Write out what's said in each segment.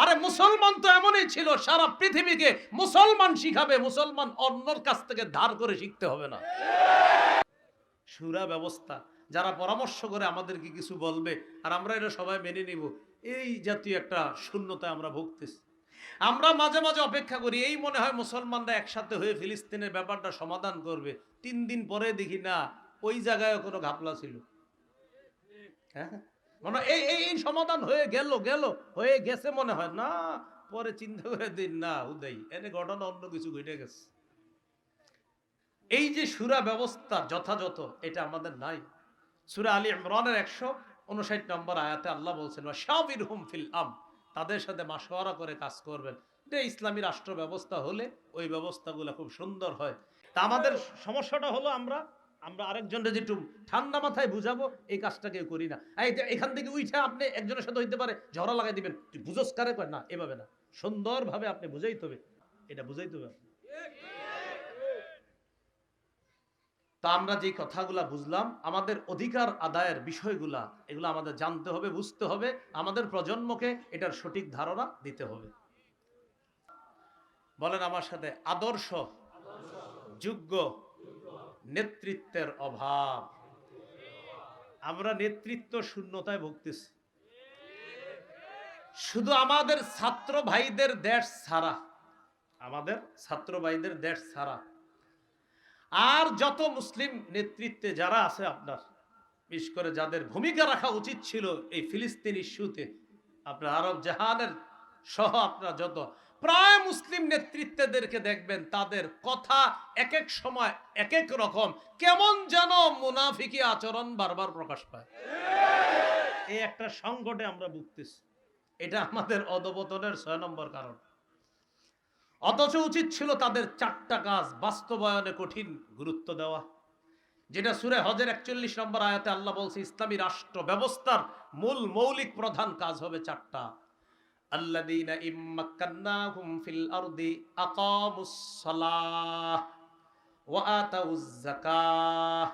আরে মুসলমান তো এমনই ছিল, সারা পৃথিবীকে মুসলমান শিখাবে, মুসলমান অন্যর কাছ থেকে ধার করে শিখতে হবে না। শুরা ব্যবস্থা, যারা পরামর্শ করে আমাদেরকে কিছু বলবে আর আমরা এটা সবাই মেনে নিব, এই জাতীয় একটা শূন্যতায় আমরা ভুগতেছি। আমরা মাঝে মাঝে অপেক্ষা করি, এই মনে হয় মুসলমানরা একসাথে হয়ে ফিলিস্তিনের ব্যাপারটা সমাধান করবে। 3 দিন পরে দেখি না, ওই জায়গায় কোনো ঘাপলা ছিল। হ্যাঁ, মানে এই এই এই সমাধান হয়ে গেল হয়ে গেছে মনে হয় না, পরে চিন্তা করে দিন না উদয় এনে ঘটনা অন্য কিছু ঘটে গেছে। এই যে সূরা ব্যবস্থা যথাযথ, এটা আমাদের নাই। সূরা আলী ইমরানের 159 নম্বর আয়াতে আল্লাহ বলছেন ওয়াশাবিরহুম ফিল আম, তাদের সাথে মাশওয়ারা করে কাজ করবেন। এটা ইসলামী রাষ্ট্র ব্যবস্থা হলে ওই ব্যবস্থাগুলো খুব সুন্দর হয়। তা আমাদের সমস্যাটা হলো আমরা আরেকজনকে যেটু ঠান্ডা মাথায় বুঝাবো, এই কাজটা কেউ করি না। এখান থেকে উঠে আপনি একজনের সাথে হইতে পারে ঝগড়া লাগাই দিবেন, তুই বুঝোস কারে কয় না, এভাবে না, সুন্দরভাবে আপনি বুঝাইতে হবে, এটা বুঝাইতে হবে। তা আমরা যে কথাগুলা বুঝলাম, আমাদের অধিকার আদায়ের বিষয়গুলা, এগুলো আমাদের জানতে হবে, বুঝতে হবে, আমাদের প্রজন্মকে এটার সঠিক ধারণা দিতে হবে। বলেন আমার সাথে, আদর্শ যোগ্য নেতৃত্বের অভাব। আমরা নেতৃত্ব শূন্যতায় ভুগতেছি। শুধু আমাদের ছাত্র ভাইদের দেশ ছাড়া, আমাদের ছাত্র ভাইদের দেশ ছাড়া আর যত মুসলিম নেতৃত্বে যারা আছে আপনার, বিশেষ করে যাদের ভূমিকা রাখা উচিত ছিল এই ফিলিস্তিন ইস্যুতে, আপনার আরব জাহানের সহ আপনার যত প্রায় মুসলিম নেতৃত্বদেরকে দেখবেন, তাদের কথা এক এক সময় এক এক রকম, কেমন যেন মুনাফিকি আচরণ বারবার প্রকাশ পায়। এই একটা সংকটে আমরা ভুগতেছি। এটা আমাদের অধপতনের 6 নম্বর কারণ। অথচ উচিত ছিল তাদের 4টা কাজ বাস্তবায়নে কঠিন গুরুত্ব দেওয়া, যেটা সূরা হজের 41 নম্বর আয়াতে আল্লাহ বলছে ইসলামী রাষ্ট্র ব্যবস্থার মূল মৌলিক প্রধান কাজ হবে 4টা। আল্লাযীনা ইম্মাক্কান্নাহুম ফিল আরদি আকামুস সালাহ ওয়া আতাউয যাকাহ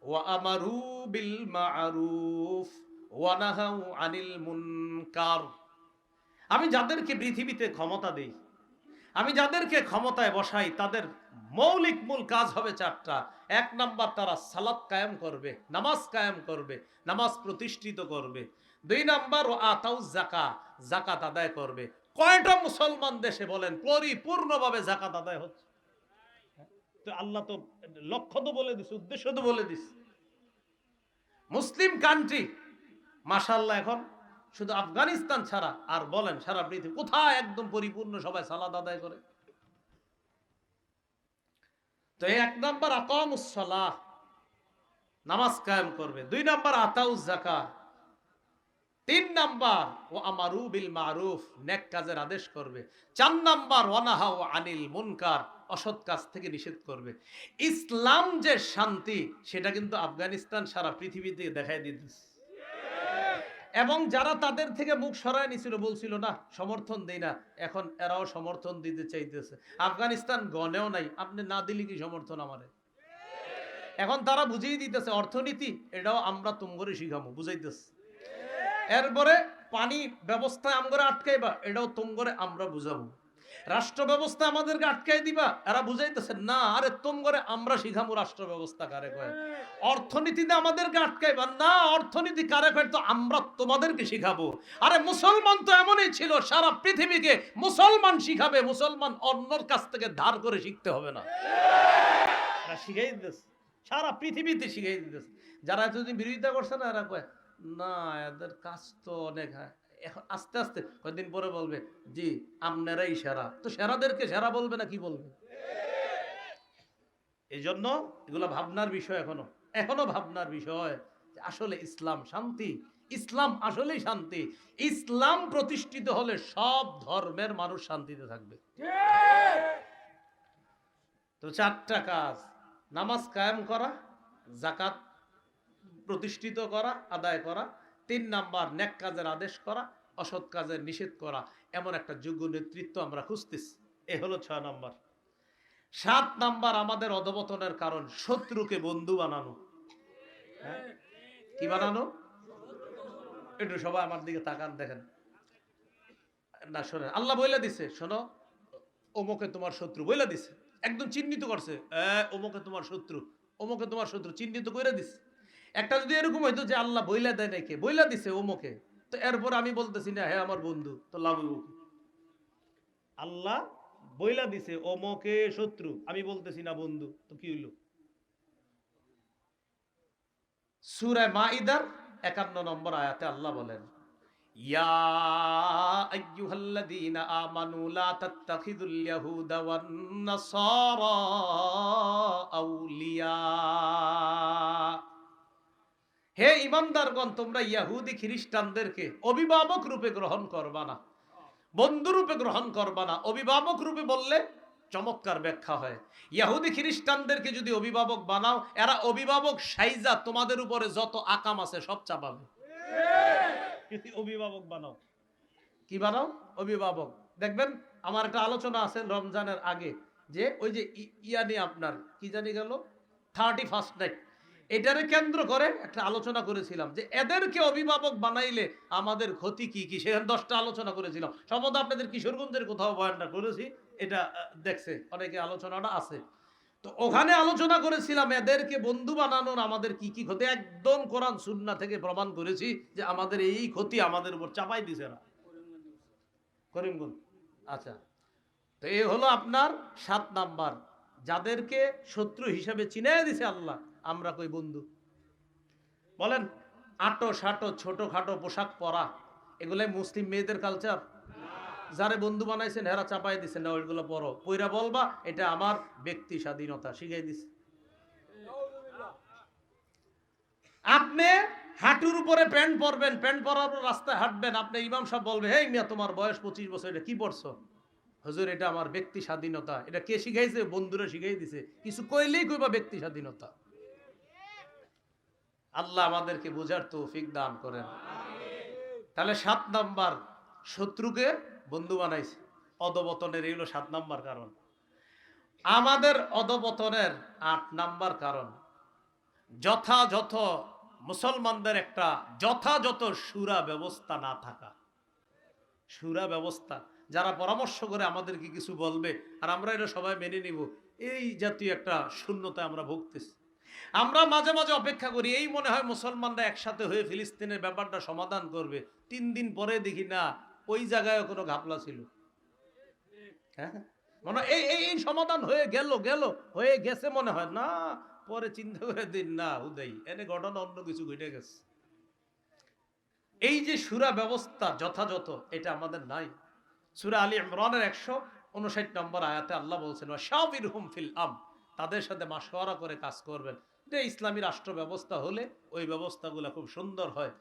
ওয়া আমারু বিল মা'রুফ ওয়া নাহাউ আনিল মুনকার। আমি যাদেরকে পৃথিবীতে ক্ষমতা দেই, আমি যাদেরকে ক্ষমতায় বসাই, তাদের মৌলিক মূল কাজ হবে 4টা। 1 নাম্বার, তারা সালাত কায়েম করবে, নামাজ কায়েম করবে, নামাজ প্রতিষ্ঠিত করবে। 2 নাম্বার, ও আতাউ যাকাত, যাকাত আদায় করবে। কয়টা মুসলমান দেশে বলেন পরিপূর্ণভাবে যাকাত আদায় হচ্ছে? তো আল্লাহ তো লক্ষ্য তো বলে দিছে, উদ্দেশ্য তো বলে দিছে। মুসলিম কান্ট্রি মাশাআল্লাহ এখন শুধু আফগানিস্তান ছাড়া আর বলেন সারা পৃথিবী কোথায় একদম পরিপূর্ণ সবাই সালাত আদায় করে? তো 1 নাম্বার আকামুস সালাহ, নামাজ কায়েম করবে। 2 নাম্বার আতাউজ যাকাত। 3 নাম্বার ও আমারু বিল মারুফ, নেক কাজের আদেশ করবে। 4 নাম্বার ওয়া নাহাউ আনিল মুনকার, অসৎ কাজ থেকে নিষেধ করবে। ইসলাম যে শান্তি, সেটা কিন্তু আফগানিস্তান সারা পৃথিবীতে দেখাই দিতেছে। এবং যারা তাদের থেকে মুখ সরায় নিছিল, বলছিল না সমর্থন দেই না, এখন এরাও সমর্থন দিতে চাইতেছে। আফগানিস্তান গনেও নাই, আপনি না দিলে কি সমর্থন আমারে? এখন তারা বুঝিয়ে দিতেছে অর্থনীতি এটাও আমরা তুমগরে শিখামো, বুঝাইতেছে। এরপরে পানি ব্যবস্থা আমগরে আটকাইবা, এটাও তুমগরে আমরা বুঝাবো। রাষ্ট্র ব্যবস্থা আমাদেরকে আটকাই দিবা, এরা বুঝাইতেছে না, আরে তুমগরে আমরা শিখামো রাষ্ট্র ব্যবস্থা কারে কয়। অর্থনীতিতে আমাদেরকে আটকাইবা না, অর্থনীতি কারে কয় তো আমরা তোমাদেরকে শিখাবো। আরে মুসলমান তো এমনই ছিল, সারা পৃথিবীকে মুসলমান শিখাবে, মুসলমান অন্যর কাছ থেকে ধার করে শিখতে হবে না। এরা শিখাই দিতেছে, সারা পৃথিবীতে শিখাই দিতেছে। যারা এতদিন বিরোধিতা করছে না, এরা কয় না এদের কাজ তো অনেক। এখন আস্তে আস্তে কয়েকদিন পরে বলবে জি আপনারাই সেরা, তো সেরাদেরকে সেরা বলবে না কি বলবে? এই জন্য এগুলো ভাবনার বিষয়, এখনো ভাবনার বিষয়। আসলে ইসলাম শান্তি, ইসলাম আসলেই শান্তি। ইসলাম প্রতিষ্ঠিত হলে সব ধর্মের মানুষ শান্তিতে থাকবে। তো 4টা কাজ, নামাজ কায়েম করা, যাকাত প্রতিষ্ঠিত করা, আদায় করা। 3 নাম্বার নেক কাজের আদেশ করা, অসৎ কাজের নিষেধ করা। এমন একটা যোগ্য নেতৃত্ব আমরা খুঁজতেছি। এ হলো 6 নাম্বার। 7 নাম্বার আমাদের অধপতনের কারণ, শত্রুকে বন্ধু বানানো। হ্যাঁ? কি বানানো? একটু সবাই আমার দিকে তাকান, দেখেন না শোনেন, আল্লাহ বইলা দিছে, শোনো অমুকে তোমার শত্রু বইলা দিছে, একদম চিহ্নিত করছে, অমুকে তোমার শত্রু, অমুকে তোমার শত্রু চিহ্নিত করে দিছে। একটা যদি এরকম হইতো যে আল্লাহ বইলা দেয় নাকি, বইলা দিছে অমুকে, তো এরপর আমি বলতেছি না হ্যাঁ আমার বন্ধু, তো লাভ হইব কি? আল্লাহ বইলা দিছে অমুকে শত্রু, আমি বলতেছি না বন্ধু, তো কি হইল? সূরা মাইদার 51 নম্বর আয়াতে আল্লাহ বলেন, ইয়া আইয়ুহাল্লাযীনা আমানু লা তাত্তাখিযুল ইয়াহুদা ওয়ান নাসারা আউলিয়া। হে ঈমানদারগণ, তোমরা ইহুদি খ্রিস্টানদেরকে অভিভাবক রূপে গ্রহণ করবা না, বন্ধু রূপে গ্রহণ করবা না। অভিভাবক রূপে বললে চমৎকার ব্যাখ্যা হয়। ইহুদি খ্রিস্টানদেরকে যদি অভিভাবক বানাও, এরা অভিভাবক সাইজা তোমাদের উপরে যত আকাম আছে সব চাপাবে। যদি অভিভাবক বানাও, কি বানাও? অভিভাবক। দেখবেন আমার একটা আলোচনা আছে রমজানের আগে, যে ওই যে ইয়ানি আপনার কি জানি গেল 31st নাইট, এটারে কেন্দ্র করে একটা আলোচনা করেছিলাম যে এদেরকে অভিভাবক বানাইলে আমাদের ক্ষতি কি কি, সেখানে 10টা আলোচনা করেছিলাম। সম্ভবত আপনাদের কিশোরগঞ্জের কোথাও বয়ানটা করেছি, এটা দেখছে অনেকে, আলোচনাটা আছে। তো ওখানে আলোচনা করেছিলাম এদেরকে বন্ধু বানানোর আমাদের কি কি ক্ষতি, একদম কোরআন সুন্নাহ থেকে প্রমাণ করেছি যে আমাদের এই ক্ষতি আমাদের উপর চাপাই দিছে না। করিমগঞ্জ, আচ্ছা। তো এই হলো আপনার 7 নাম্বার, যাদেরকে শত্রু হিসাবে চিনাই দিছে আল্লাহ, আমরা কই বন্ধু। বলেন আটো সাটো ছোটখাটো পোশাক পরা, এগুলাই মুসলিম মেয়েদের কালচার? যারে বন্ধু বানাইছেন হেরা চাপাই দিছে না, ওইগুলো পরো, পইরা বলবা এটা আমার ব্যক্তি স্বাধীনতা, শিখাই দিছে। আপনি হাঁটুর উপরে প্যান্ট পরবেন, প্যান্ট পরার পর রাস্তায় হাঁটবেন, আপনি ইমাম সাহেব বলবে হেই মিয়া তোমার বয়স 25 বছর, এটা কি পড়ছো? হুজুর এটা আমার ব্যক্তি স্বাধীনতা। এটা কে শিখাইছে? বন্ধুরা শিখাই দিছে। কিছু কইলেই কইবা ব্যক্তি স্বাধীনতা। আল্লাহ আমাদেরকে বোঝার তৌফিক দান করেন। তাহলে 7 নাম্বার, শত্রুকে বন্ধু বানাইছে। অধপতনের এই হলো 7 নাম্বার কারণ। আমাদের অধপতনের 8 নাম্বার কারণ, যথাযথ মুসলমানদের একটা যথাযথ সুরা ব্যবস্থা না থাকা। সুরা ব্যবস্থা, যারা পরামর্শ করে আমাদেরকে কিছু বলবে আর আমরা এটা সবাই মেনে নিব, এই জাতীয় একটা শূন্যতায় আমরা ভুগতেছি। আমরা মাঝে মাঝে অপেক্ষা করি, এই মনে হয় মুসলমানরা একসাথে হয়ে ফিলিস্তিনের ব্যাপারটা সমাধান করবে, 3 দিন পরে দেখি না ওই জায়গায় কোনো ঘাপলা ছিল। হ্যাঁ, মনে এই এই এই সমাধান হয়ে গেল হয়ে গেছে মনে হয় না, পরে চিন্তা করে দিন না হুদাই এনে ঘটনা অন্য কিছু ঘটে গেছে। এই যে সূরা ব্যবস্থা যথাযথ, এটা আমাদের নাই। সূরা আলী ইমরানের 159 নম্বর আয়াতে আল্লাহ বলছেন ওয়াশাবিরহুম ফিল আমর, তাদের সাথে মাশওয়ারা করে কাজ করবেন। এটা ইসলামী রাষ্ট্র ব্যবস্থা হলে ওই ব্যবস্থাগুলো খুব সুন্দর হয়।